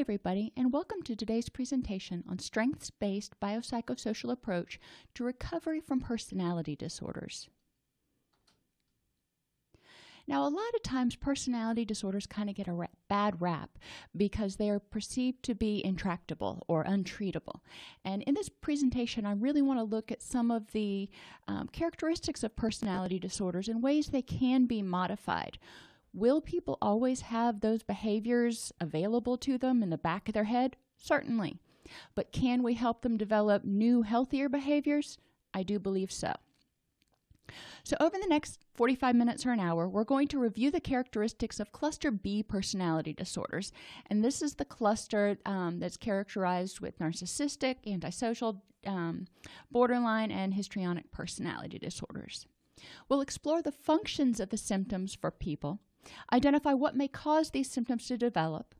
everybody, and welcome to today's presentation on strengths-based biopsychosocial approach to recovery from personality disorders. Now, a lot of times personality disorders kind of get a bad rap because they are perceived to be intractable or untreatable. And in this presentation, I really want to look at some of the characteristics of personality disorders and ways they can be modified. Will people always have those behaviors available to them in the back of their head? Certainly. But can we help them develop new, healthier behaviors? I do believe so. So over the next 45 minutes or an hour, we're going to review the characteristics of Cluster B personality disorders. And this is the cluster that's characterized with narcissistic, antisocial, borderline, and histrionic personality disorders. We'll explore the functions of the symptoms for people, identify what may cause these symptoms to develop,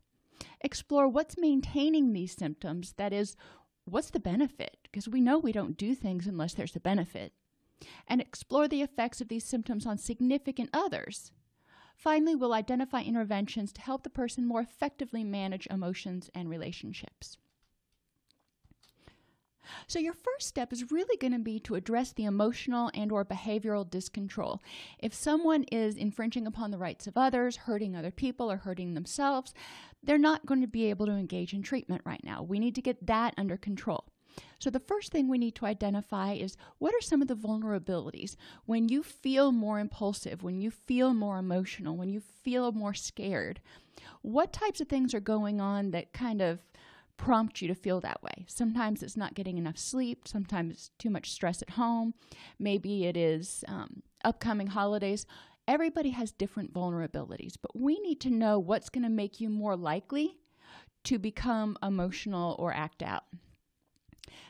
explore what's maintaining these symptoms, that is, what's the benefit, because we know we don't do things unless there's a benefit, and explore the effects of these symptoms on significant others. Finally, we'll identify interventions to help the person more effectively manage emotions and relationships. So your first step is really going to be to address the emotional and/or behavioral discontrol. If someone is infringing upon the rights of others, hurting other people, or hurting themselves, they're not going to be able to engage in treatment right now. We need to get that under control. So the first thing we need to identify is, what are some of the vulnerabilities? When you feel more impulsive, when you feel more emotional, when you feel more scared, what types of things are going on that kind of prompt you to feel that way? Sometimes it's not getting enough sleep. Sometimes it's too much stress at home. Maybe it is upcoming holidays. Everybody has different vulnerabilities, but we need to know what's going to make you more likely to become emotional or act out.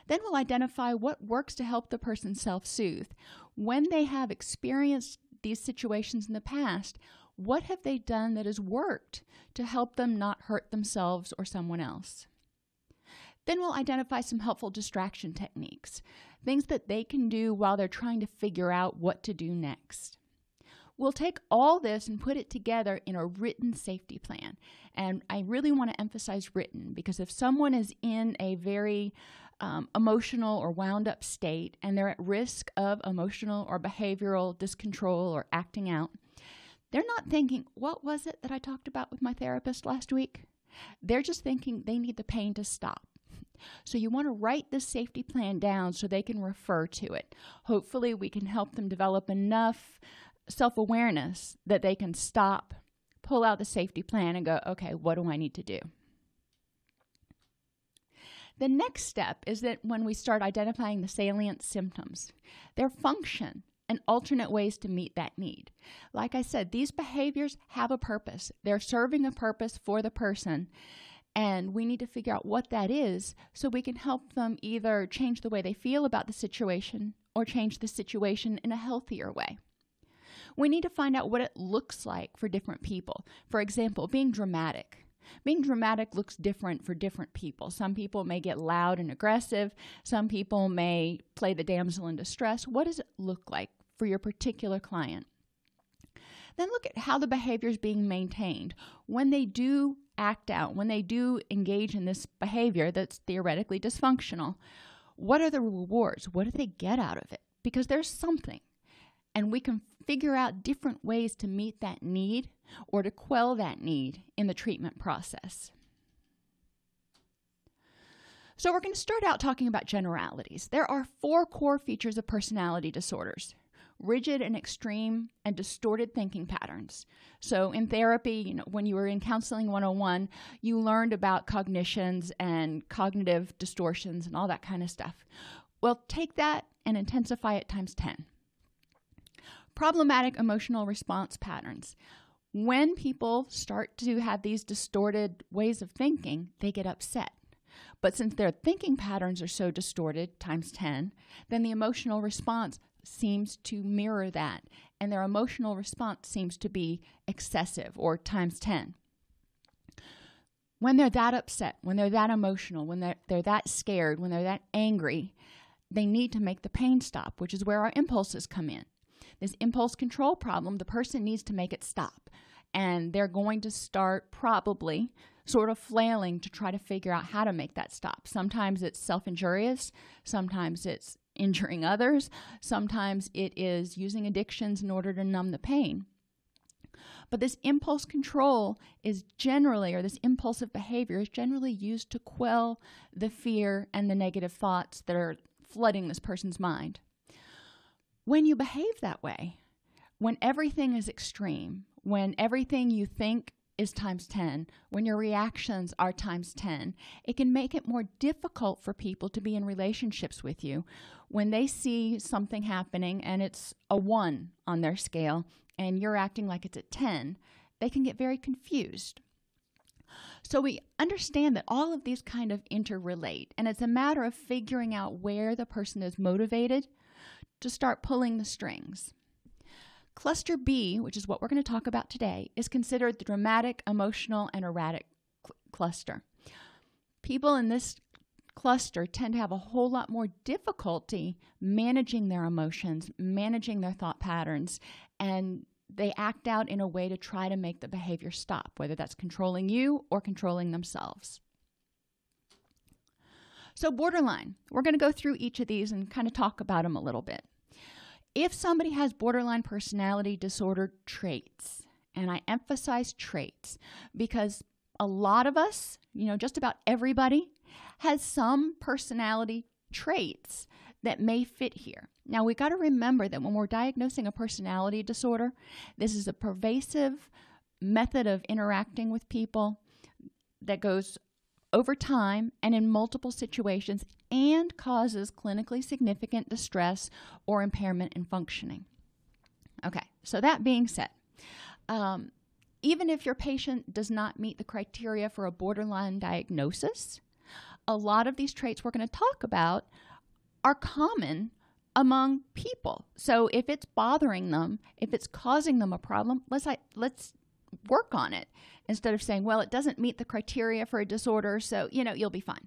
Then we'll identify what works to help the person self-soothe. When they have experienced these situations in the past, what have they done that has worked to help them not hurt themselves or someone else? Then we'll identify some helpful distraction techniques, things that they can do while they're trying to figure out what to do next. We'll take all this and put it together in a written safety plan. And I really want to emphasize written, because if someone is in a very emotional or wound up state and they're at risk of emotional or behavioral discontrol or acting out, they're not thinking, what was it that I talked about with my therapist last week? They're just thinking they need the pain to stop. So you want to write this safety plan down so they can refer to it. Hopefully we can help them develop enough self-awareness that they can stop, pull out the safety plan and go, okay, what do I need to do? The next step is that when we start identifying the salient symptoms, their function, and alternate ways to meet that need. Like I said, these behaviors have a purpose. They're serving a purpose for the person, and we need to figure out what that is so we can help them either change the way they feel about the situation or change the situation in a healthier way. We need to find out what it looks like for different people. For example, being dramatic. Being dramatic looks different for different people. Some people may get loud and aggressive. Some people may play the damsel in distress. What does it look like for your particular client? Then look at how the behavior is being maintained. When they do act out, when they do engage in this behavior that's theoretically dysfunctional, what are the rewards? What do they get out of it? Because there's something. And we can figure out different ways to meet that need or to quell that need in the treatment process. So we're going to start out talking about generalities. There are 4 core features of personality disorders: rigid and extreme and distorted thinking patterns. So in therapy, when you were in Counseling 101, you learned about cognitions and cognitive distortions and all that kind of stuff. Well, take that and intensify it times 10. Problematic emotional response patterns. When people start to have these distorted ways of thinking, they get upset. But since their thinking patterns are so distorted, times 10, then the emotional response seems to mirror that, and their emotional response seems to be excessive, or times 10. When they're that upset, when they're that emotional, when they're that scared, when they're that angry, they need to make the pain stop, which is where our impulses come in. This impulse control problem, the person needs to make it stop. And they're going to start probably sort of flailing to try to figure out how to make that stop. Sometimes it's self-injurious, sometimes it's injuring others, sometimes it is using addictions in order to numb the pain. But this impulse control is generally, or this impulsive behavior is generally used to quell the fear and the negative thoughts that are flooding this person's mind. When you behave that way, when everything is extreme, when everything you think is times 10, when your reactions are times 10, it can make it more difficult for people to be in relationships with you. When they see something happening and it's a 1 on their scale and you're acting like it's a 10, they can get very confused. So we understand that all of these kind of interrelate, and it's a matter of figuring out where the person is motivated to start pulling the strings. Cluster B, which is what we're going to talk about today, is considered the dramatic, emotional, and erratic cluster. People in this cluster tend to have a whole lot more difficulty managing their emotions, managing their thought patterns, and they act out in a way to try to make the behavior stop, whether that's controlling you or controlling themselves. So borderline, we're going to go through each of these and kind of talk about them a little bit. If somebody has borderline personality disorder traits, and I emphasize traits because a lot of us, just about everybody, has some personality traits that may fit here. Now, we got to remember that when we're diagnosing a personality disorder, this is a pervasive method of interacting with people that goes over time and in multiple situations and causes clinically significant distress or impairment in functioning. Okay, so that being said, even if your patient does not meet the criteria for a borderline diagnosis, a lot of these traits we're going to talk about are common among people. So if it's bothering them, if it's causing them a problem, let's work on it instead of saying, well, it doesn't meet the criteria for a disorder, so, you'll be fine.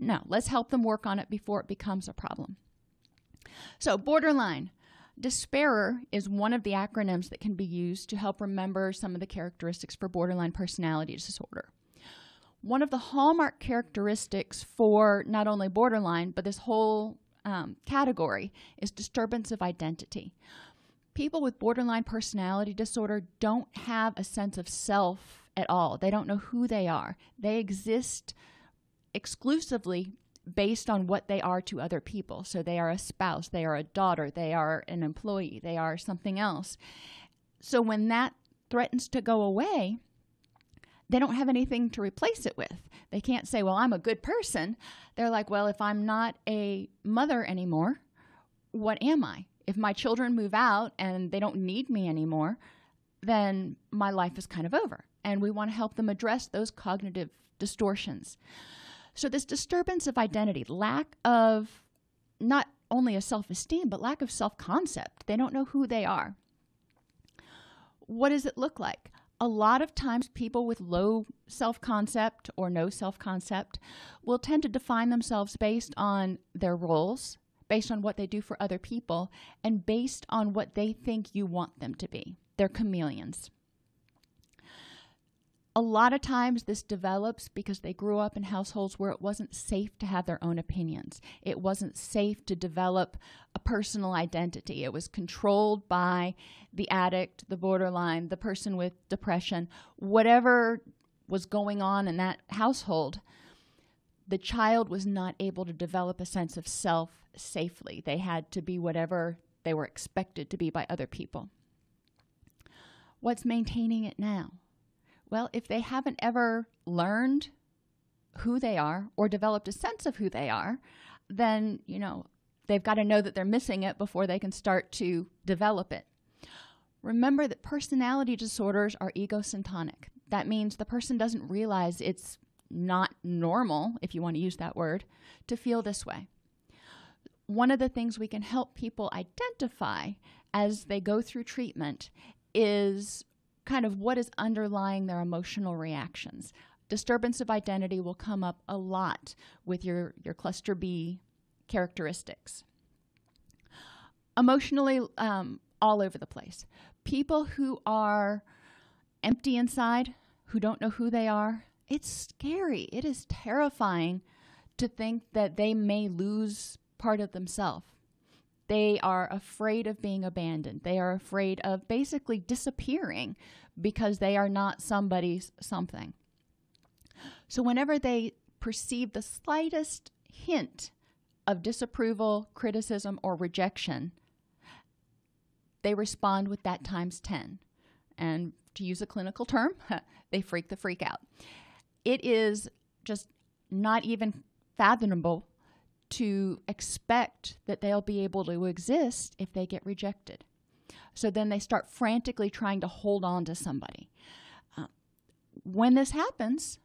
No, let's help them work on it before it becomes a problem. So borderline. Despairer is one of the acronyms that can be used to help remember some of the characteristics for borderline personality disorder. One of the hallmark characteristics for not only borderline, but this whole category is disturbance of identity. People with borderline personality disorder don't have a sense of self at all. They don't know who they are. They exist exclusively based on what they are to other people. So they are a spouse, they are a daughter, they are an employee, they are something else. So when that threatens to go away, they don't have anything to replace it with. They can't say, well, I'm a good person. They're like, well, if I'm not a mother anymore, what am I? If my children move out and they don't need me anymore, then my life is kind of over. And we want to help them address those cognitive distortions. So this disturbance of identity, lack of not only a self-esteem, but lack of self-concept. They don't know who they are. What does it look like? A lot of times people with low self-concept or no self-concept will tend to define themselves based on their roles, based on what they do for other people, and based on what they think you want them to be. They're chameleons. A lot of times this develops because they grew up in households where it wasn't safe to have their own opinions. It wasn't safe to develop a personal identity. It was controlled by the addict, the borderline, the person with depression. Whatever was going on in that household, the child was not able to develop a sense of self safely. They had to be whatever they were expected to be by other people. What's maintaining it now? Well, if they haven't ever learned who they are or developed a sense of who they are, then, they've got to know that they're missing it before they can start to develop it. Remember that personality disorders are egosyntonic. That means the person doesn't realize it's not normal, if you want to use that word, to feel this way. One of the things we can help people identify as they go through treatment is kind of what is underlying their emotional reactions. Disturbance of identity will come up a lot with your cluster B characteristics. Emotionally, all over the place. People who are empty inside, who don't know who they are, it's scary. It is terrifying to think that they may lose part of themselves. They are afraid of being abandoned. They are afraid of basically disappearing because they are not somebody's something. So whenever they perceive the slightest hint of disapproval, criticism, or rejection, they respond with that times 10. And to use a clinical term, they freak the freak out. It is just not even fathomable to expect that they'll be able to exist if they get rejected. So then they start frantically trying to hold on to somebody. When this happens,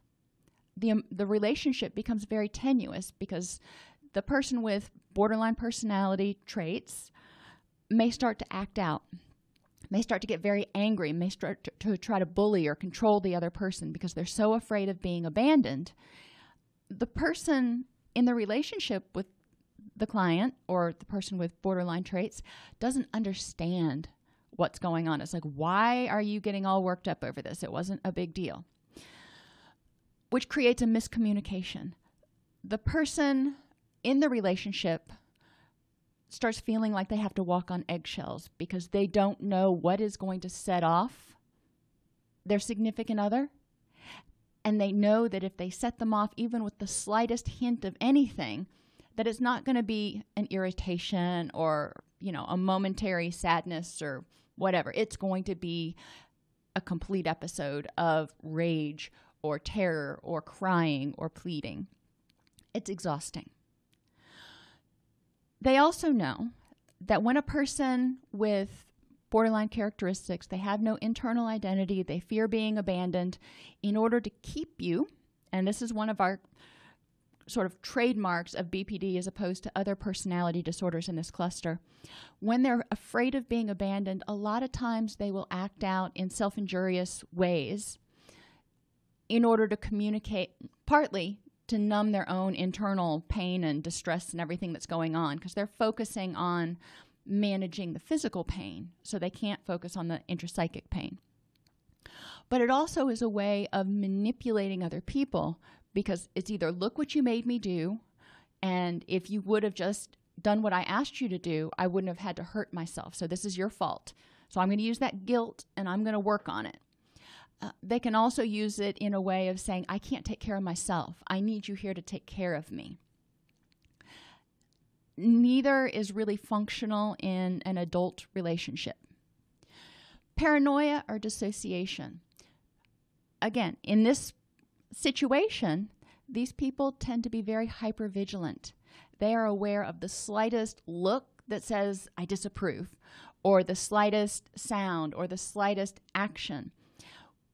the relationship becomes very tenuous because the person with borderline personality traits may start to act out, may start to get very angry, may start to try to bully or control the other person because they're so afraid of being abandoned. The person in the relationship with the client or the person with borderline traits doesn't understand what's going on. It's like, why are you getting all worked up over this? It wasn't a big deal. Which creates a miscommunication. The person in the relationship starts feeling like they have to walk on eggshells because they don't know what is going to set off their significant other. And they know that if they set them off even with the slightest hint of anything, that it's not going to be an irritation or, a momentary sadness or whatever. It's going to be a complete episode of rage or terror or crying or pleading. It's exhausting. They also know that when a person with borderline characteristics, they have no internal identity, they fear being abandoned, in order to keep you, and this is one of our sort of trademarks of BPD as opposed to other personality disorders in this cluster. When they're afraid of being abandoned, a lot of times they will act out in self-injurious ways in order to communicate, partly to numb their own internal pain and distress and everything that's going on, because they're focusing on managing the physical pain, so they can't focus on the intrapsychic pain. But it also is a way of manipulating other people, because it's either look what you made me do, and if you would have just done what I asked you to do, I wouldn't have had to hurt myself. So this is your fault. So I'm going to use that guilt and I'm going to work on it. They can also use it in a way of saying, I can't take care of myself. I need you here to take care of me. Neither is really functional in an adult relationship. Paranoia or dissociation. Again, in this situation, these people tend to be very hypervigilant. They are aware of the slightest look that says, I disapprove, or the slightest sound, or the slightest action,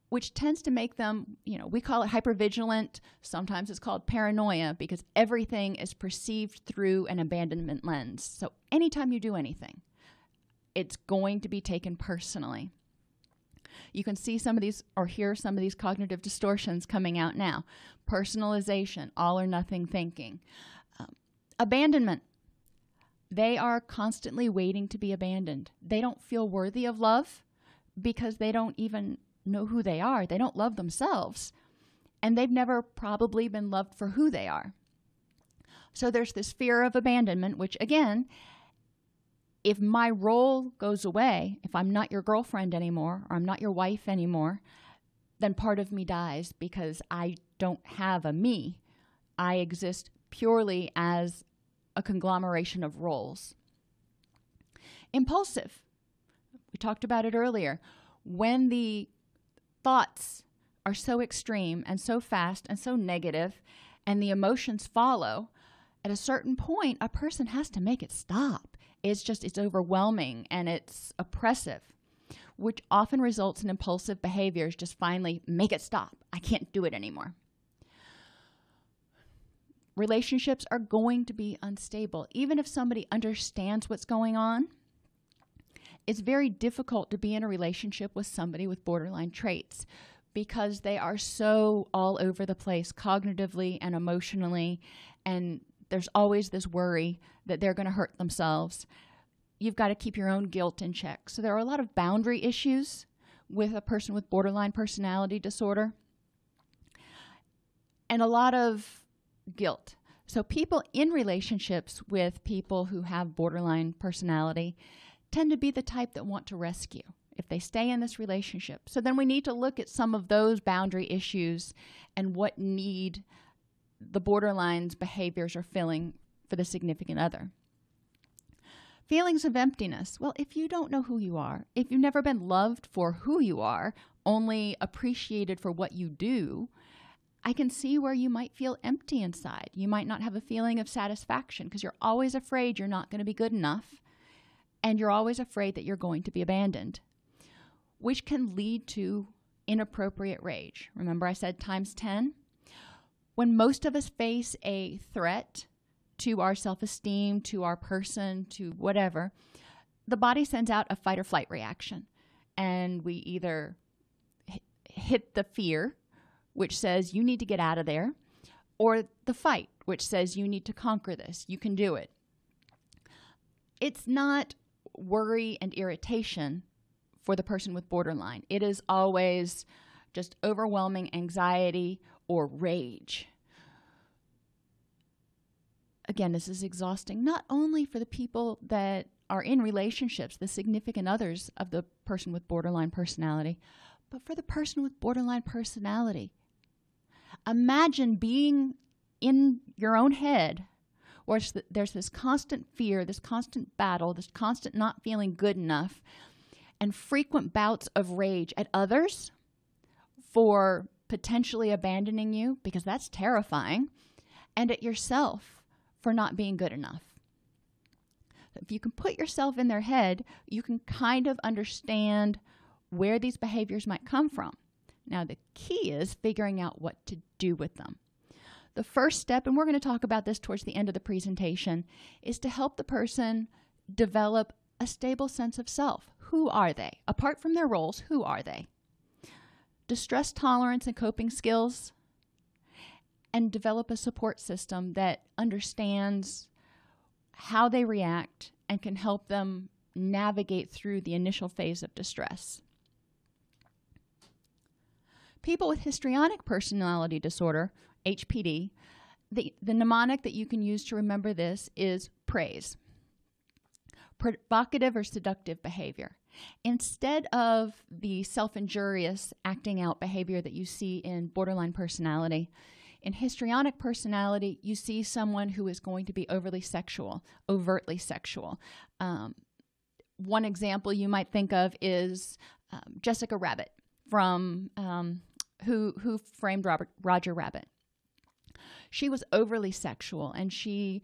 which tends to make them, we call it hypervigilant. Sometimes it's called paranoia because everything is perceived through an abandonment lens. So anytime you do anything, it's going to be taken personally. You can see some of these or hear some of these cognitive distortions coming out now. Personalization, all or nothing thinking. Abandonment. They are constantly waiting to be abandoned. They don't feel worthy of love because they don't even know who they are. They don't love themselves. And they've never probably been loved for who they are. So there's this fear of abandonment, which again, if my role goes away, if I'm not your girlfriend anymore, or I'm not your wife anymore, then part of me dies because I don't have a me. I exist purely as a conglomeration of roles. Impulsive. We talked about it earlier. When the thoughts are so extreme and so fast and so negative, and the emotions follow, at a certain point, a person has to make it stop. It's overwhelming and it's oppressive, which often results in impulsive behaviors. Just finally make it stop. I can't do it anymore. Relationships are going to be unstable. Even if somebody understands what's going on, it's very difficult to be in a relationship with somebody with borderline traits because they are so all over the place cognitively and emotionally, and there's always this worry that they're going to hurt themselves. You've got to keep your own guilt in check. So there are a lot of boundary issues with a person with borderline personality disorder. and a lot of guilt. So people in relationships with people who have borderline personality tend to be the type that want to rescue if they stay in this relationship. So then we need to look at some of those boundary issues and what need the borderline's behaviors are filling for the significant other. Feelings of emptiness. Well, if you don't know who you are, if you've never been loved for who you are, only appreciated for what you do, I can see where you might feel empty inside. You might not have a feeling of satisfaction because you're always afraid you're not going to be good enough, and you're always afraid that you're going to be abandoned, which can lead to inappropriate rage. Remember I said times 10? When most of us face a threat to our self-esteem, to our person, to whatever, the body sends out a fight or flight reaction. And we either hit the fear, which says you need to get out of there, or the fight, which says you need to conquer this. You can do it. It's not worry and irritation for the person with borderline. It is always just overwhelming anxiety or rage. Again, this is exhausting, not only for the people that are in relationships, the significant others of the person with borderline personality, but for the person with borderline personality. Imagine being in your own head where there's this constant fear, this constant battle, this constant not feeling good enough, and frequent bouts of rage at others for potentially abandoning you, because that's terrifying, and at yourself for not being good enough. If you can put yourself in their head, you can kind of understand where these behaviors might come from. Now, the key is figuring out what to do with them. The first step, and we're going to talk about this towards the end of the presentation, is to help the person develop a stable sense of self. Who are they? Apart from their roles, who are they? Distress tolerance and coping skills, and develop a support system that understands how they react and can help them navigate through the initial phase of distress. People with histrionic personality disorder, HPD, the mnemonic that you can use to remember this is praise. Provocative or seductive behavior. Instead of the self-injurious acting out behavior that you see in borderline personality, in histrionic personality, you see someone who is going to be overly sexual, overtly sexual. One example you might think of is Jessica Rabbit from who framed Roger Rabbit. She was overly sexual, and she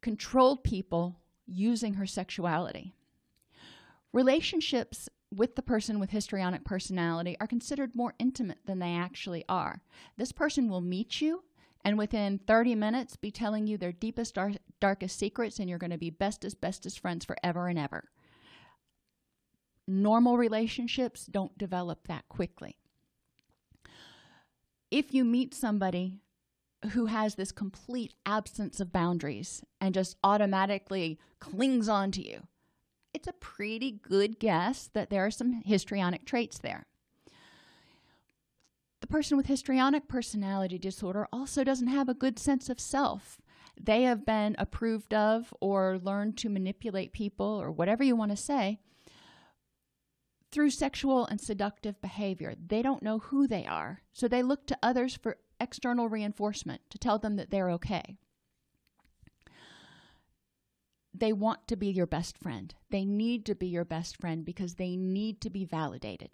controlled people using her sexuality. Relationships with the person with histrionic personality are considered more intimate than they actually are. This person will meet you and within 30 minutes be telling you their deepest, darkest secrets, and you're going to be bestest friends forever and ever. Normal relationships don't develop that quickly. If you meet somebody who has this complete absence of boundaries and just automatically clings on to you, it's a pretty good guess that there are some histrionic traits there. The person with histrionic personality disorder also doesn't have a good sense of self. They have been approved of or learned to manipulate people, or whatever you want to say, through sexual and seductive behavior. They don't know who they are, so they look to others for external reinforcement to tell them that they're okay. They want to be your best friend. They need to be your best friend because they need to be validated,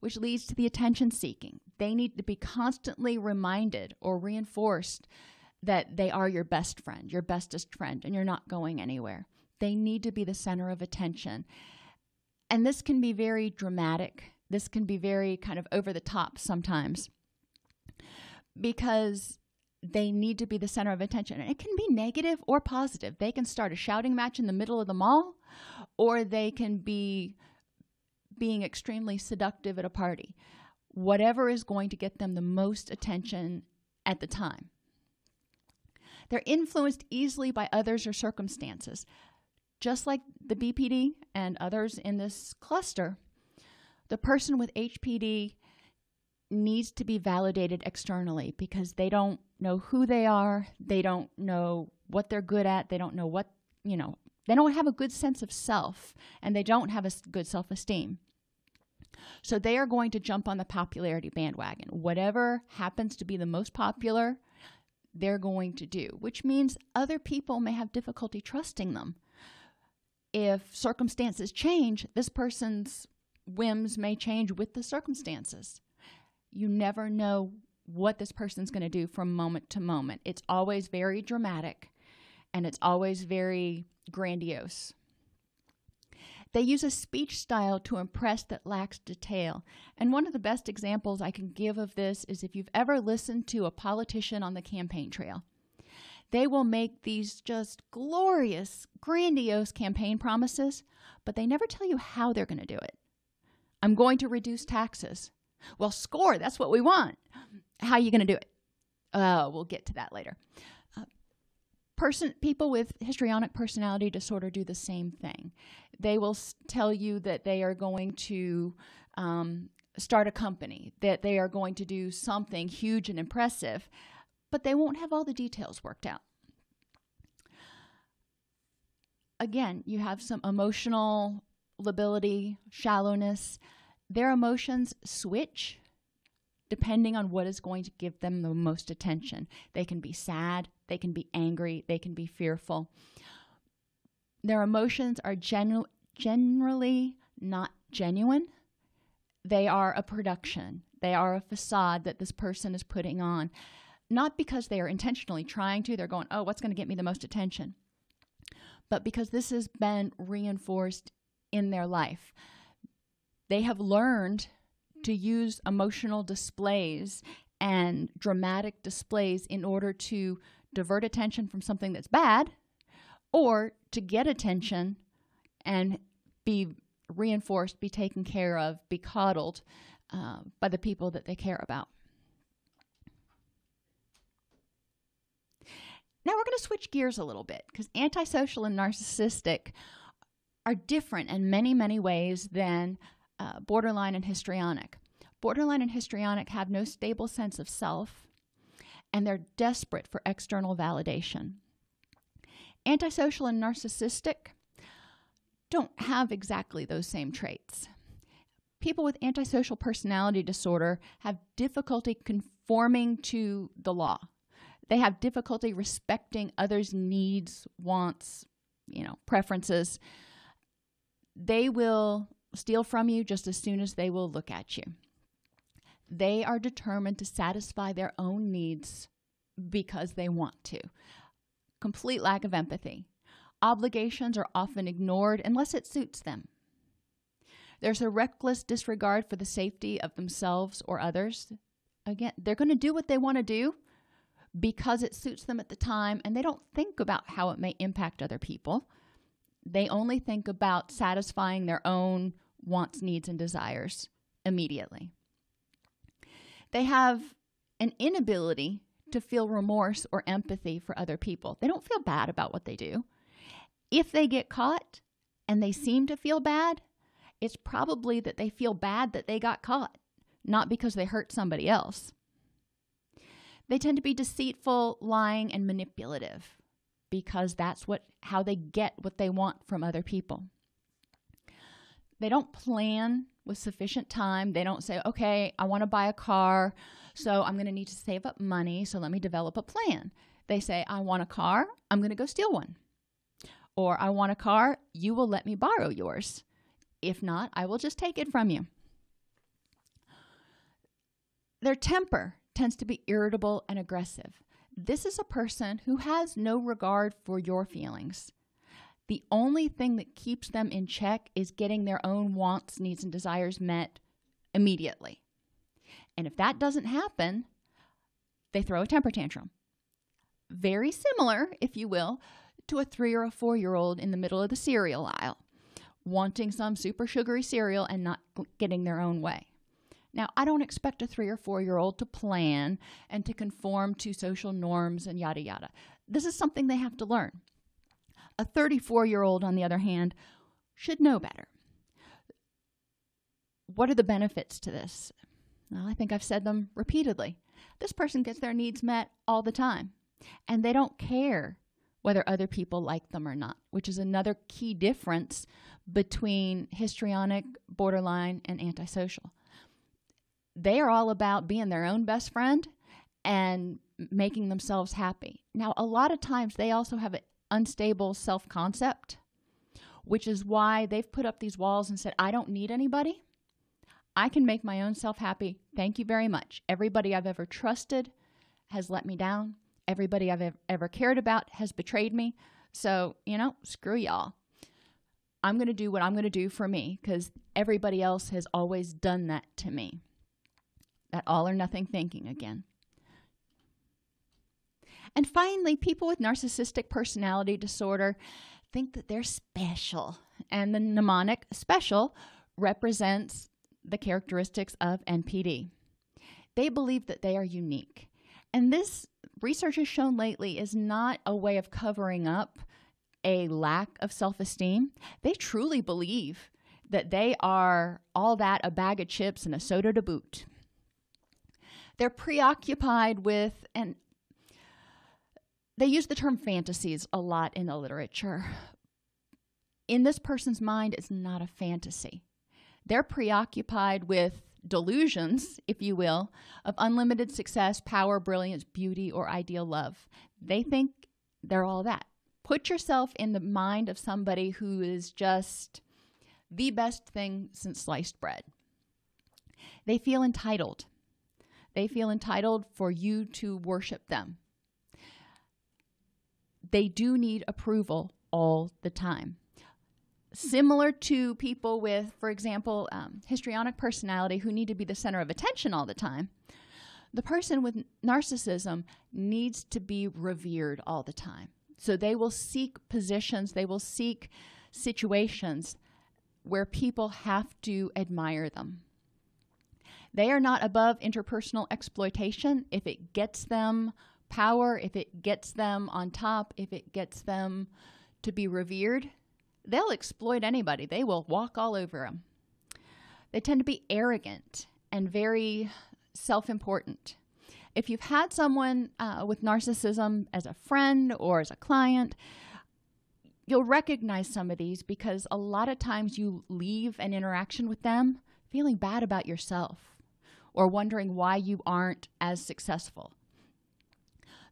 which leads to the attention seeking. They need to be constantly reminded or reinforced that they are your best friend, your bestest friend, and you're not going anywhere. They need to be the center of attention. And this can be very dramatic. This can be very kind of over the top sometimes, because they need to be the center of attention. And it can be negative or positive. They can start a shouting match in the middle of the mall, or they can be being extremely seductive at a party. Whatever is going to get them the most attention at the time. They're influenced easily by others or circumstances. Just like the BPD and others in this cluster, the person with HPD needs to be validated externally because they don't know who they are. They don't know what they're good at. They don't know what, they don't have a good sense of self, and they don't have a good self-esteem. So they are going to jump on the popularity bandwagon. Whatever happens to be the most popular, they're going to do, which means other people may have difficulty trusting them. If circumstances change, this person's whims may change with the circumstances. You never know what this person's going to do from moment to moment. It's always very dramatic, and it's always very grandiose. They use a speech style to impress that lacks detail. And one of the best examples I can give of this is if you've ever listened to a politician on the campaign trail. They will make these just glorious, grandiose campaign promises, but they never tell you how they're going to do it. I'm going to reduce taxes. Well, score, that's what we want. How are you going to do it? We'll get to that later. People with histrionic personality disorder do the same thing. They will tell you that they are going to start a company, that they are going to do something huge and impressive, but they won't have all the details worked out. Again, you have some emotional lability, shallowness. Their emotions switch depending on what is going to give them the most attention. They can be sad, they can be angry, they can be fearful. Their emotions are generally not genuine. They are a production. They are a facade that this person is putting on. Not because they are intentionally trying to. They're going, oh, what's going to get me the most attention? But because this has been reinforced in their life. They have learned to use emotional displays and dramatic displays in order to divert attention from something that's bad, or to get attention and be reinforced, be taken care of, be coddled by the people that they care about. Now we're going to switch gears a little bit because antisocial and narcissistic are different in many, many ways than borderline and histrionic. Borderline and histrionic have no stable sense of self, and they're desperate for external validation. Antisocial and narcissistic don't have exactly those same traits. People with antisocial personality disorder have difficulty conforming to the law. They have difficulty respecting others' needs, wants, preferences. They will steal from you just as soon as they will look at you. They are determined to satisfy their own needs because they want to. Complete lack of empathy. Obligations are often ignored unless it suits them. There's a reckless disregard for the safety of themselves or others. Again, they're going to do what they want to do because it suits them at the time, and they don't think about how it may impact other people. They only think about satisfying their own wants, needs, and desires immediately. They have an inability to feel remorse or empathy for other people. They don't feel bad about what they do. If they get caught and they seem to feel bad, it's probably that they feel bad that they got caught, not because they hurt somebody else. They tend to be deceitful, lying, and manipulative because that's how they get what they want from other people. They don't plan with sufficient time. They don't say, okay, I want to buy a car, so I'm going to need to save up money, so let me develop a plan. They say, I want a car, I'm going to go steal one. Or I want a car, you will let me borrow yours. If not, I will just take it from you. Their temper tends to be irritable and aggressive. This is a person who has no regard for your feelings. The only thing that keeps them in check is getting their own wants, needs, and desires met immediately. And if that doesn't happen, they throw a temper tantrum. Very similar, if you will, to a 3 or a 4-year-old in the middle of the cereal aisle, wanting some super sugary cereal and not getting their own way. Now, I don't expect a 3 or 4-year-old to plan and to conform to social norms and yada yada. This is something they have to learn. A 34-year-old, on the other hand, should know better. What are the benefits to this? Well, I think I've said them repeatedly. This person gets their needs met all the time, and they don't care whether other people like them or not, which is another key difference between histrionic, borderline, and antisocial. They are all about being their own best friend and making themselves happy. Now, a lot of times they also have an unstable self-concept, which is why they've put up these walls and said, I don't need anybody. I can make my own self happy. Thank you very much. Everybody I've ever trusted has let me down. Everybody I've ever cared about has betrayed me. So, screw y'all. I'm going to do what I'm going to do for me because everybody else has always done that to me. That all or nothing thinking again. And finally, people with narcissistic personality disorder think that they're special. And the mnemonic special represents the characteristics of NPD. They believe that they are unique. And this, research has shown lately, is not a way of covering up a lack of self-esteem. They truly believe that they are all that, a bag of chips and a soda to boot. They're preoccupied with, and they use the term fantasies a lot in the literature. In this person's mind, it's not a fantasy. They're preoccupied with delusions, if you will, of unlimited success, power, brilliance, beauty, or ideal love. They think they're all that. Put yourself in the mind of somebody who is just the best thing since sliced bread. They feel entitled. They feel entitled for you to worship them. They do need approval all the time. Similar to people with, for example, histrionic personality who need to be the center of attention all the time, the person with narcissism needs to be revered all the time. So they will seek positions, they will seek situations where people have to admire them. They are not above interpersonal exploitation if it gets them power, if it gets them on top, if it gets them to be revered. They'll exploit anybody. They will walk all over them. They tend to be arrogant and very self-important. If you've had someone with narcissism as a friend or as a client, you'll recognize some of these because a lot of times you leave an interaction with them feeling bad about yourself or wondering why you aren't as successful.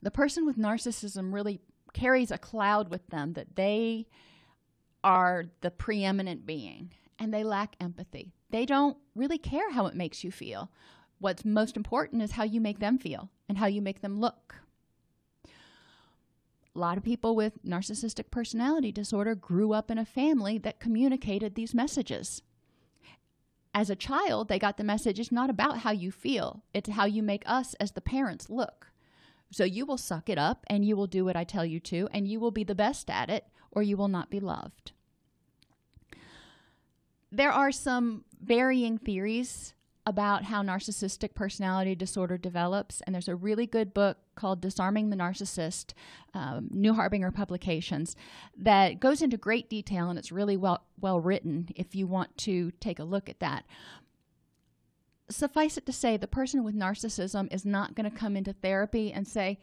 The person with narcissism really carries a cloud with them that they are the preeminent being, and they lack empathy. They don't really care how it makes you feel. What's most important is how you make them feel and how you make them look. A lot of people with narcissistic personality disorder grew up in a family that communicated these messages. As a child, they got the message, it's not about how you feel, it's how you make us as the parents look. So you will suck it up and you will do what I tell you to, and you will be the best at it, or you will not be loved. There are some varying theories about how narcissistic personality disorder develops, and there's a really good book called Disarming the Narcissist, New Harbinger Publications, that goes into great detail, and it's really well written if you want to take a look at that. Suffice it to say, the person with narcissism is not going to come into therapy and say,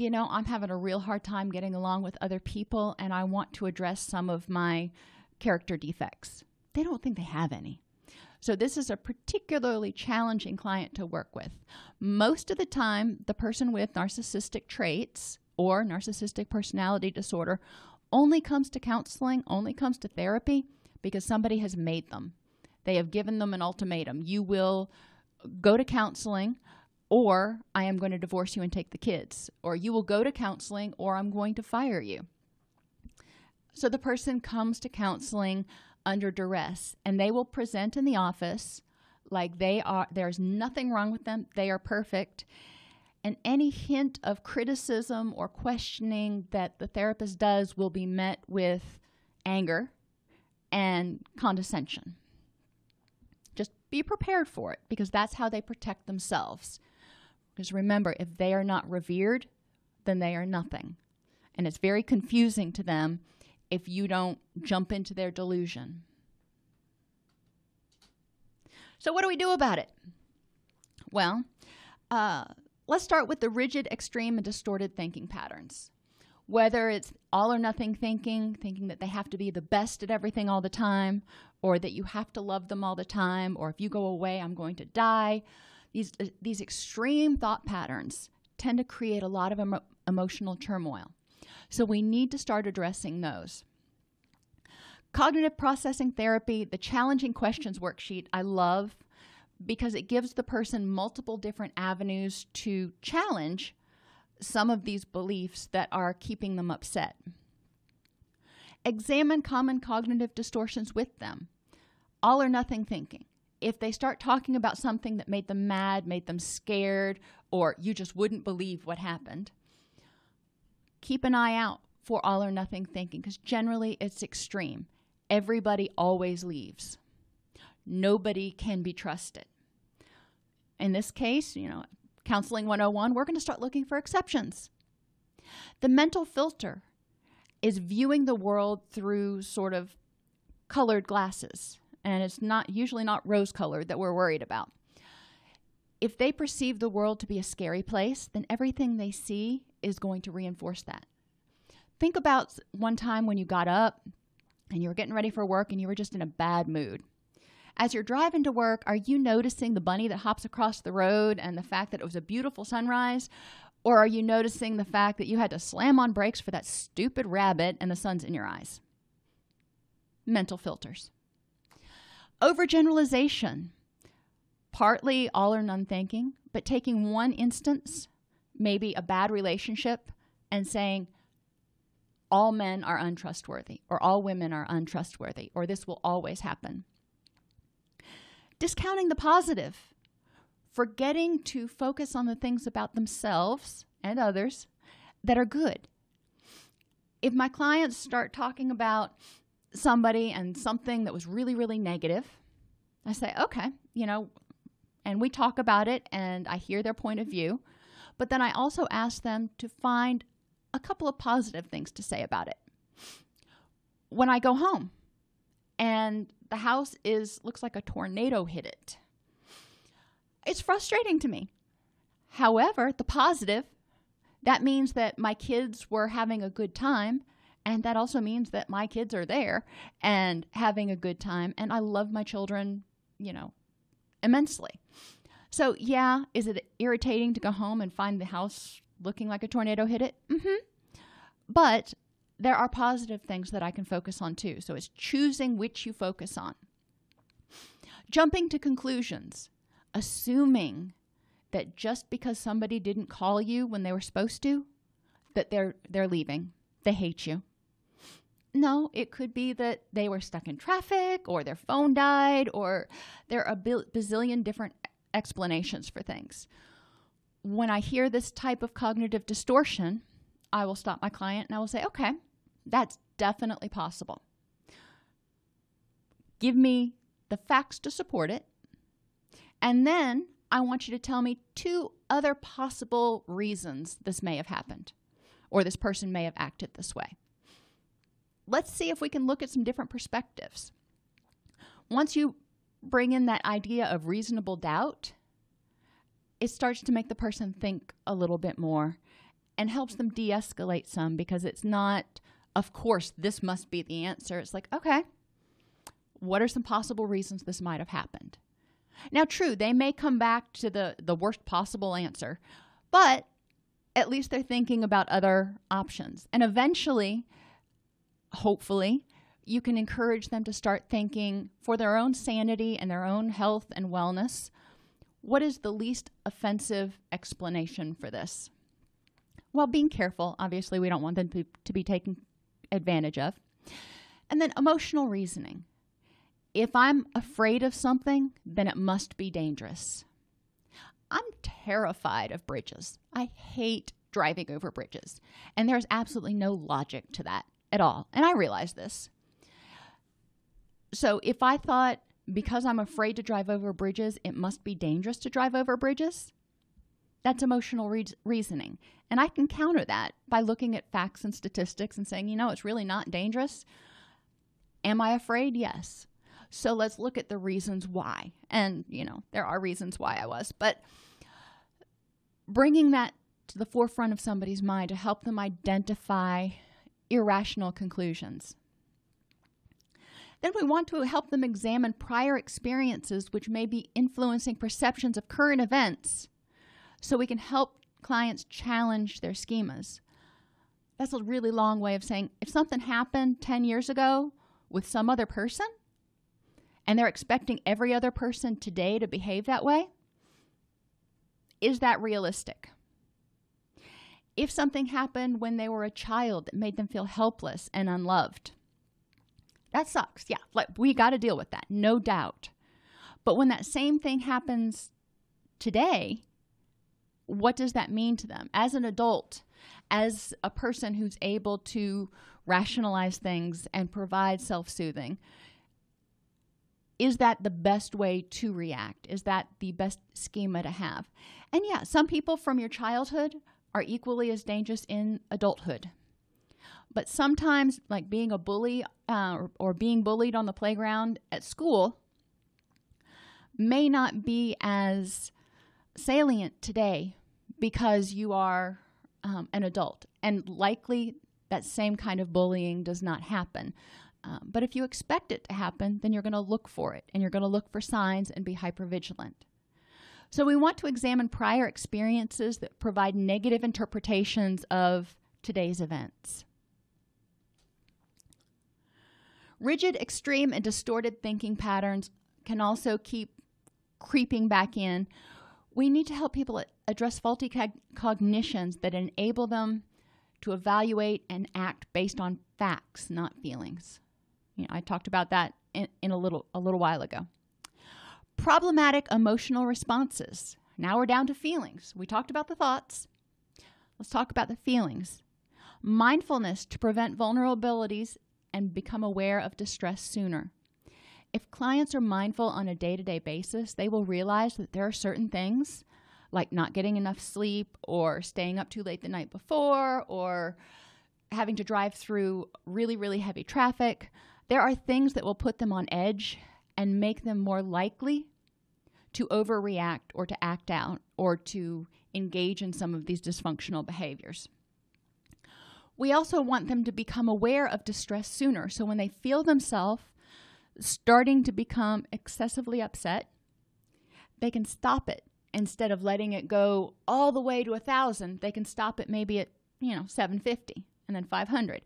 I'm having a real hard time getting along with other people, and I want to address some of my character defects. They don't think they have any. So this is a particularly challenging client to work with. Most of the time, the person with narcissistic traits or narcissistic personality disorder only comes to counseling, only comes to therapy because somebody has made them. They have given them an ultimatum. You will go to counseling, or I am going to divorce you and take the kids. Or you will go to counseling, or I'm going to fire you. So the person comes to counseling under duress, and they will present in the office like there's nothing wrong with them, they are perfect, and any hint of criticism or questioning that the therapist does will be met with anger and condescension. Just be prepared for it, because that's how they protect themselves. Because remember, if they are not revered, then they are nothing. And it's very confusing to them if you don't jump into their delusion. So what do we do about it? Well, let's start with the rigid, extreme, and distorted thinking patterns. Whether it's all or nothing thinking that they have to be the best at everything all the time, or that you have to love them all the time, or if you go away, I'm going to die. These extreme thought patterns tend to create a lot of emotional turmoil. So we need to start addressing those. Cognitive processing therapy, the challenging questions worksheet, I love because it gives the person multiple different avenues to challenge some of these beliefs that are keeping them upset. Examine common cognitive distortions with them. All or nothing thinking. If they start talking about something that made them mad, made them scared, or you just wouldn't believe what happened, keep an eye out for all or nothing thinking, because generally it's extreme. Everybody always leaves. Nobody can be trusted. In this case, Counseling 101, we're going to start looking for exceptions. The mental filter is viewing the world through sort of colored glasses, and it's usually not rose-colored that we're worried about. If they perceive the world to be a scary place, then everything they see is going to reinforce that. Think about one time when you got up and you were getting ready for work and you were just in a bad mood. As you're driving to work, are you noticing the bunny that hops across the road and the fact that it was a beautiful sunrise? Or are you noticing the fact that you had to slam on brakes for that stupid rabbit and the sun's in your eyes? Mental filters. Overgeneralization. Partly all or none thinking, but taking one instance, maybe a bad relationship, and saying, all men are untrustworthy, or all women are untrustworthy, or this will always happen. Discounting the positive, forgetting to focus on the things about themselves and others that are good. If my clients start talking about somebody and something that was really, really negative, I say, okay, and we talk about it and I hear their point of view, but then I also ask them to find a couple of positive things to say about it. When I go home and the house looks like a tornado hit it, it's frustrating to me. However, the positive, that means that my kids were having a good time, and that also means that my kids are there and having a good time, and I love my children, immensely. So yeah, is it irritating to go home and find the house looking like a tornado hit it? But there are positive things that I can focus on too. So it's choosing which you focus on. Jumping to conclusions. Assuming that just because somebody didn't call you when they were supposed to, that they're leaving. They hate you. No, it could be that they were stuck in traffic, or their phone died, or there are a bazillion different explanations for things. When I hear this type of cognitive distortion, I will stop my client and I will say, okay, that's definitely possible. Give me the facts to support it. And then I want you to tell me 2 other possible reasons this may have happened, or this person may have acted this way. Let's see if we can look at some different perspectives. Once you bring in that idea of reasonable doubt, it starts to make the person think a little bit more and helps them de-escalate some, because it's not, of course, this must be the answer. It's like, okay, what are some possible reasons this might have happened? Now, true, they may come back to the worst possible answer, but at least they're thinking about other options. And eventually, hopefully, you can encourage them to start thinking, for their own sanity and their own health and wellness, what is the least offensive explanation for this? Well, being careful. Obviously, we don't want them to be taken advantage of. And then emotional reasoning. If I'm afraid of something, then it must be dangerous. I'm terrified of bridges. I hate driving over bridges. And there's absolutely no logic to that at all. And I realize this. So if I thought, because I'm afraid to drive over bridges, it must be dangerous to drive over bridges, that's emotional reasoning. And I can counter that by looking at facts and statistics and saying, it's really not dangerous. Am I afraid? Yes. So let's look at the reasons why. And, there are reasons why I was. But bringing that to the forefront of somebody's mind to help them identify irrational conclusions. Then we want to help them examine prior experiences which may be influencing perceptions of current events so we can help clients challenge their schemas. That's a really long way of saying if something happened 10 years ago with some other person and they're expecting every other person today to behave that way, is that realistic? If something happened when they were a child that made them feel helpless and unloved, that sucks. Yeah, we got to deal with that, no doubt. But when that same thing happens today, what does that mean to them? As an adult, as a person who's able to rationalize things and provide self-soothing, is that the best way to react? Is that the best schema to have? And yeah, some people from your childhood are equally as dangerous in adulthood. But sometimes, like being a bully or being bullied on the playground at school may not be as salient today because you are an adult. And likely that same kind of bullying does not happen. But if you expect it to happen, then you're going to look for it. And you're going to look for signs and be hypervigilant. So we want to examine prior experiences that provide negative interpretations of today's events. Rigid, extreme, and distorted thinking patterns can also keep creeping back in. We need to help people address faulty cognitions that enable them to evaluate and act based on facts, not feelings. I talked about that in a little while ago. Problematic emotional responses. Now we're down to feelings. We talked about the thoughts. Let's talk about the feelings. Mindfulness to prevent vulnerabilities and become aware of distress sooner. If clients are mindful on a day-to-day basis, they will realize that there are certain things like not getting enough sleep or staying up too late the night before or having to drive through really, really heavy traffic. There are things that will put them on edge and make them more likely to overreact or to act out or to engage in some of these dysfunctional behaviors. We also want them to become aware of distress sooner. So when they feel themselves starting to become excessively upset, they can stop it. Instead of letting it go all the way to 1,000, they can stop it maybe at 750 and then 500.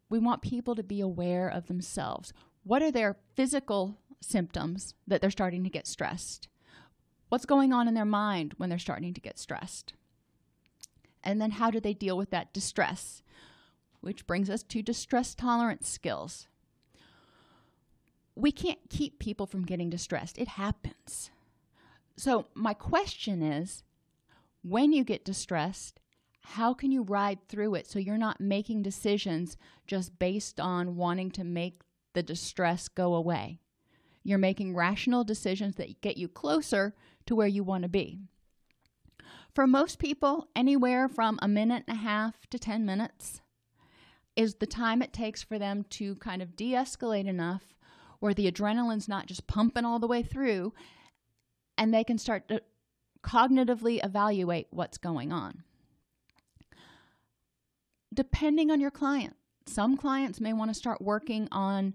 We want people to be aware of themselves. What are their physical symptoms that they're starting to get stressed? What's going on in their mind when they're starting to get stressed? And then how do they deal with that distress? Which brings us to distress tolerance skills. We can't keep people from getting distressed. It happens. So my question is, when you get distressed, how can you ride through it so you're not making decisions just based on wanting to make the distress go away? You're making rational decisions that get you closer to where you want to be. For most people, anywhere from 1.5 minutes to 10 minutes is the time it takes for them to kind of de-escalate enough where the adrenaline's not just pumping all the way through and they can start to cognitively evaluate what's going on. Depending on your client, some clients may want to start working on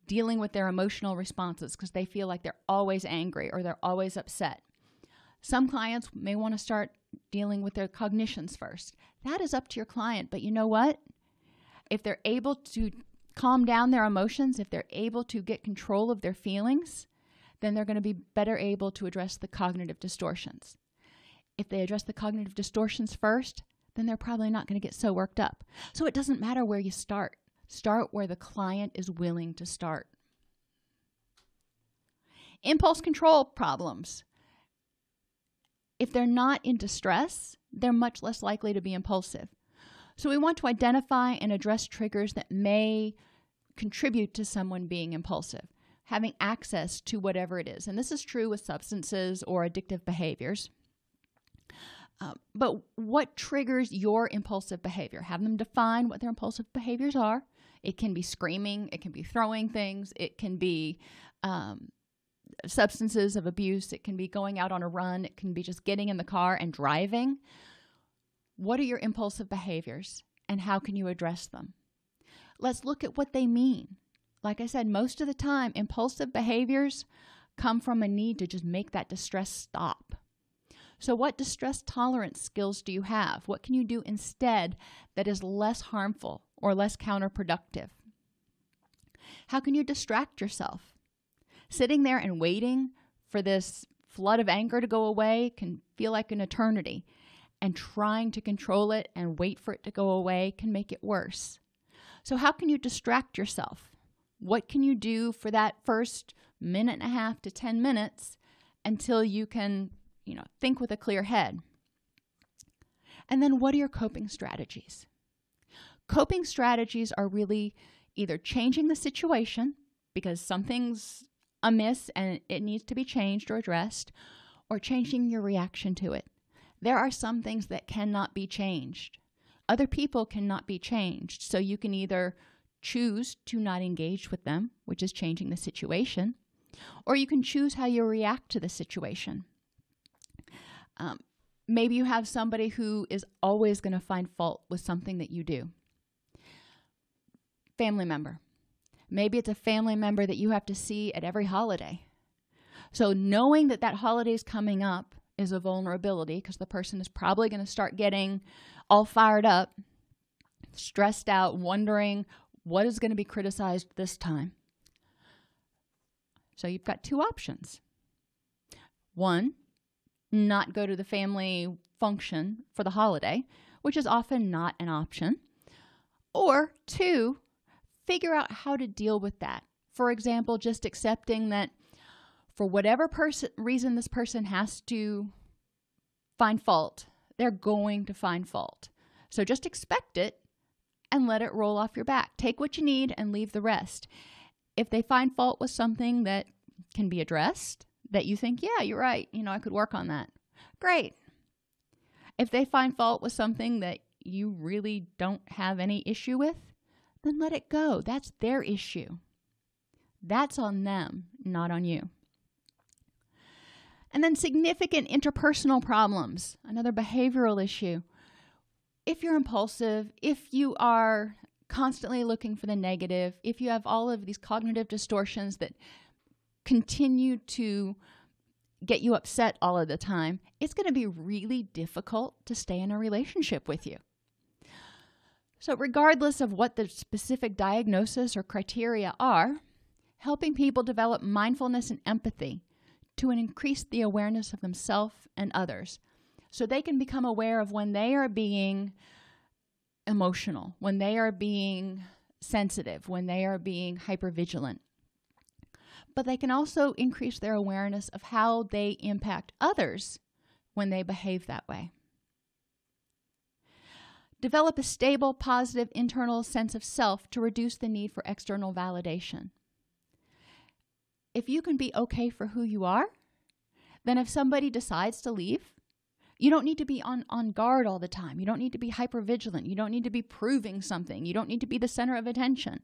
dealing with their emotional responses because they feel like they're always angry or they're always upset. Some clients may want to start dealing with their cognitions first. That is up to your client, but you know what? If they're able to calm down their emotions, if they're able to get control of their feelings, then they're going to be better able to address the cognitive distortions. If they address the cognitive distortions first, then they're probably not going to get so worked up. So it doesn't matter where you start. Start where the client is willing to start. Impulse control problems. If they're not in distress, they're much less likely to be impulsive. So we want to identify and address triggers that may contribute to someone being impulsive, having access to whatever it is. And this is true with substances or addictive behaviors. But what triggers your impulsive behavior? Have them define what their impulsive behaviors are. It can be screaming. It can be throwing things. It can be substances of abuse. It can be going out on a run. It can be just getting in the car and driving. What are your impulsive behaviors, and how can you address them? Let's look at what they mean. Like I said, most of the time, impulsive behaviors come from a need to just make that distress stop. So what distress tolerance skills do you have? What can you do instead that is less harmful or less counterproductive? How can you distract yourself? Sitting there and waiting for this flood of anger to go away can feel like an eternity, and trying to control it and wait for it to go away can make it worse. So how can you distract yourself? What can you do for that first minute and a half to 10 minutes until you can, think with a clear head? And then what are your coping strategies? Coping strategies are really either changing the situation because something's amiss and it needs to be changed or addressed, or changing your reaction to it. There are some things that cannot be changed. Other people cannot be changed. So you can either choose to not engage with them, which is changing the situation, or you can choose how you react to the situation. Maybe you have somebody who is always going to find fault with something that you do. Family member. Maybe it's a family member that you have to see at every holiday. So knowing that that holiday is coming up is a vulnerability, because the person is probably going to start getting all fired up, stressed out, wondering what is going to be criticized this time. So you've got two options. One, not go to the family function for the holiday, which is often not an option. Or two, figure out how to deal with that. For example, just accepting that for whatever reason this person has to find fault, they're going to find fault. So just expect it and let it roll off your back. Take what you need and leave the rest. If they find fault with something that can be addressed, that you think, yeah, you're right, I could work on that, great. If they find fault with something that you really don't have any issue with, then let it go. That's their issue. That's on them, not on you. And then significant interpersonal problems, another behavioral issue. If you're impulsive, if you are constantly looking for the negative, if you have all of these cognitive distortions that continue to get you upset all of the time, it's going to be really difficult to stay in a relationship with you. So regardless of what the specific diagnosis or criteria are, helping people develop mindfulness and empathy to increase the awareness of themselves and others, so they can become aware of when they are being emotional, when they are being sensitive, when they are being hypervigilant. But they can also increase their awareness of how they impact others when they behave that way. Develop a stable, positive internal sense of self to reduce the need for external validation. If you can be okay for who you are, then if somebody decides to leave, you don't need to be on guard all the time. You don't need to be hypervigilant. You don't need to be proving something. You don't need to be the center of attention.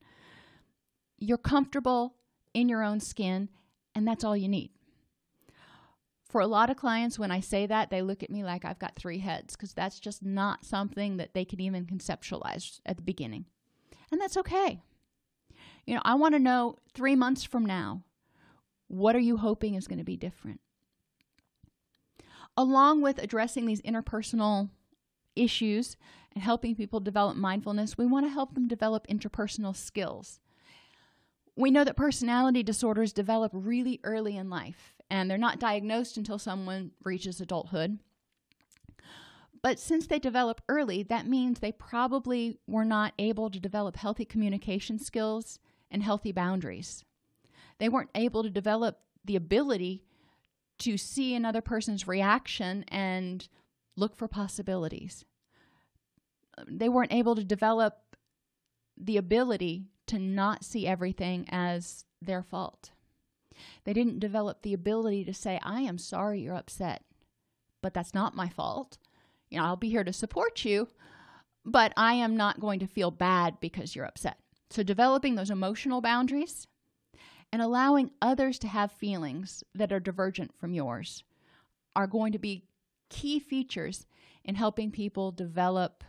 You're comfortable in your own skin, and that's all you need. For a lot of clients, when I say that, they look at me like I've got three heads, because that's just not something that they can even conceptualize at the beginning. And that's okay. I want to know 3 months from now, what are you hoping is going to be different? Along with addressing these interpersonal issues and helping people develop mindfulness, we want to help them develop interpersonal skills. We know that personality disorders develop really early in life, and they're not diagnosed until someone reaches adulthood. But since they develop early, that means they probably were not able to develop healthy communication skills and healthy boundaries. They weren't able to develop the ability to see another person's reaction and look for possibilities. They weren't able to develop the ability to not see everything as their fault. They didn't develop the ability to say, I am sorry you're upset, but that's not my fault. I'll be here to support you, but I am not going to feel bad because you're upset. So developing those emotional boundaries and allowing others to have feelings that are divergent from yours are going to be key features in helping people develop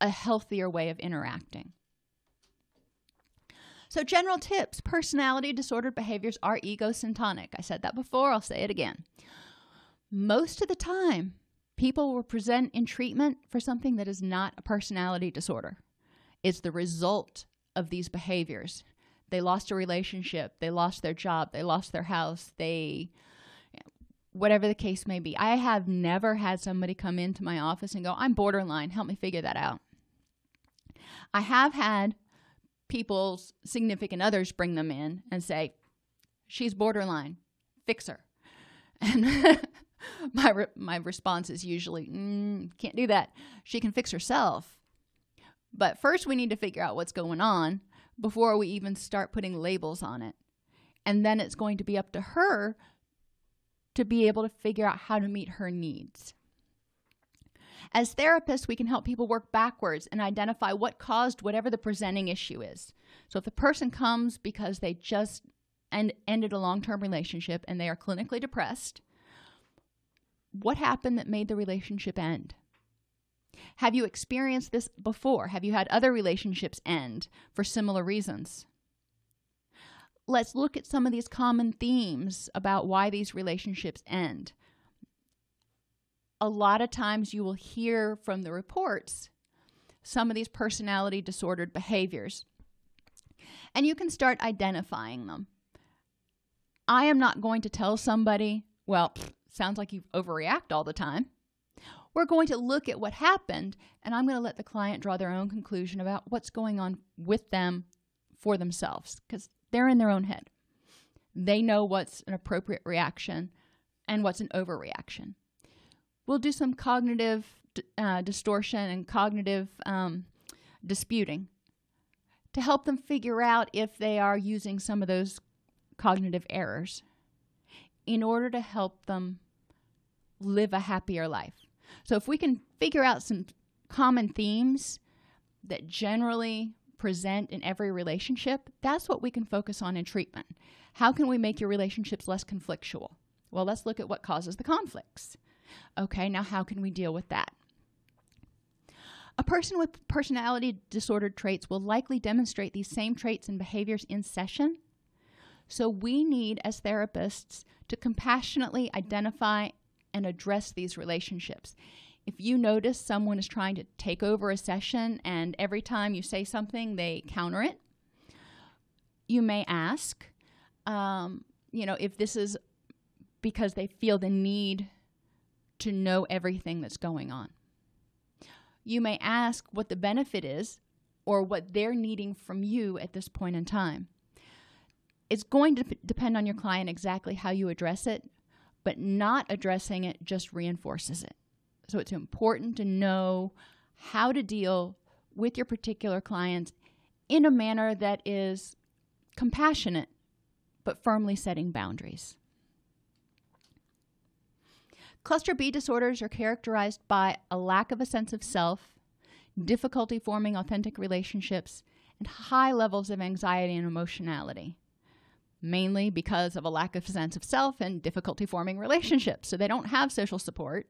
a healthier way of interacting. So general tips: personality disordered behaviors are egocentric. I said that before, I'll say it again. Most of the time, people will present in treatment for something that is not a personality disorder. It's the result of these behaviors. They lost a relationship, they lost their job, they lost their house, whatever the case may be. I have never had somebody come into my office and go, I'm borderline, help me figure that out. I have had people's significant others bring them in and say, she's borderline, fix her. And my response is usually, can't do that. She can fix herself. But first we need to figure out what's going on before we even start putting labels on it. And then it's going to be up to her to be able to figure out how to meet her needs. As therapists, we can help people work backwards and identify what caused whatever the presenting issue is. So if the person comes because they just ended a long-term relationship and they are clinically depressed, what happened that made the relationship end? Have you experienced this before? Have you had other relationships end for similar reasons? Let's look at some of these common themes about why these relationships end. A lot of times you will hear from the reports some of these personality disordered behaviors, and you can start identifying them. I am not going to tell somebody, well, sounds like you overreact all the time. We're going to look at what happened, and I'm going to let the client draw their own conclusion about what's going on with them for themselves, because they're in their own head. They know what's an appropriate reaction and what's an overreaction. We'll do some cognitive distortion and cognitive disputing to help them figure out if they are using some of those cognitive errors in order to help them live a happier life. So if we can figure out some common themes that generally present in every relationship, that's what we can focus on in treatment. How can we make your relationships less conflictual? Well, let's look at what causes the conflicts. Okay, now how can we deal with that? A person with personality disordered traits will likely demonstrate these same traits and behaviors in session. So we need, as therapists, to compassionately identify and address these relationships. If you notice someone is trying to take over a session and every time you say something, they counter it, you may ask, if this is because they feel the need to know everything that's going on. You may ask what the benefit is or what they're needing from you at this point in time. It's going to depend on your client exactly how you address it, but not addressing it just reinforces it. So it's important to know how to deal with your particular clients in a manner that is compassionate, but firmly setting boundaries. Cluster B disorders are characterized by a lack of a sense of self, difficulty forming authentic relationships, and high levels of anxiety and emotionality, mainly because of a lack of sense of self and difficulty forming relationships. So they don't have social support.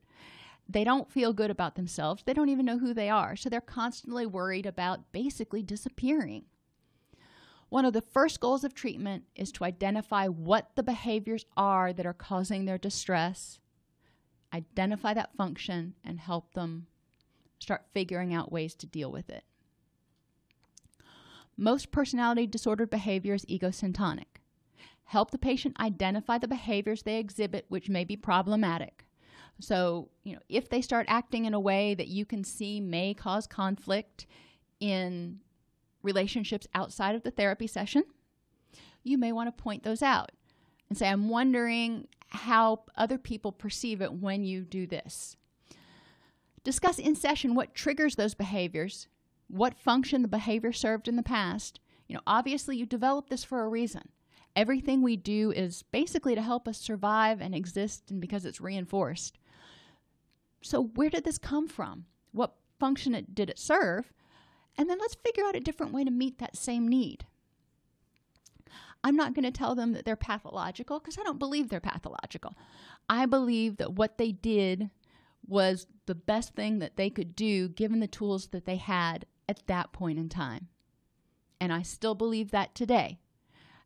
They don't feel good about themselves. They don't even know who they are. So they're constantly worried about basically disappearing. One of the first goals of treatment is to identify what the behaviors are that are causing their distress, identify that function, and help them start figuring out ways to deal with it. Most personality disordered behavior is egocentric. Help the patient identify the behaviors they exhibit which may be problematic. So, if they start acting in a way that you can see may cause conflict in relationships outside of the therapy session, you may want to point those out and say, I'm wondering how other people perceive it when you do this. Discuss in session what triggers those behaviors, what function the behavior served in the past. Obviously you developed this for a reason. Everything we do is basically to help us survive and exist, and because it's reinforced. So where did this come from? What function did it serve? And then let's figure out a different way to meet that same need. I'm not going to tell them that they're pathological because I don't believe they're pathological. I believe that what they did was the best thing that they could do given the tools that they had at that point in time. And I still believe that today.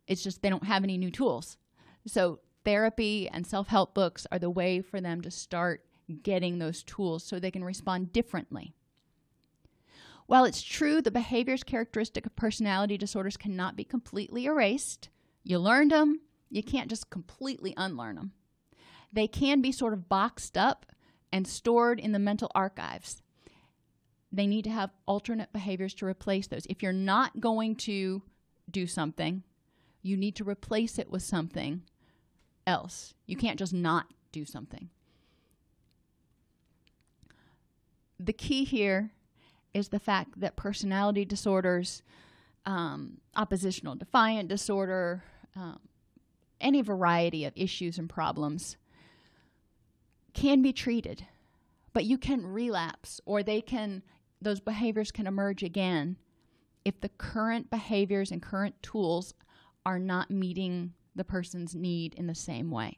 It's just they don't have any new tools. So therapy and self-help books are the way for them to start getting those tools so they can respond differently. While it's true the behaviors characteristic of personality disorders cannot be completely erased, you learned them, you can't just completely unlearn them. They can be sort of boxed up and stored in the mental archives. They need to have alternate behaviors to replace those. If you're not going to do something, you need to replace it with something else. You can't just not do something. The key here is the fact that personality disorders, oppositional defiant disorder, any variety of issues and problems can be treated, but you can relapse, or those behaviors can emerge again if the current behaviors and current tools are not meeting the person's need in the same way.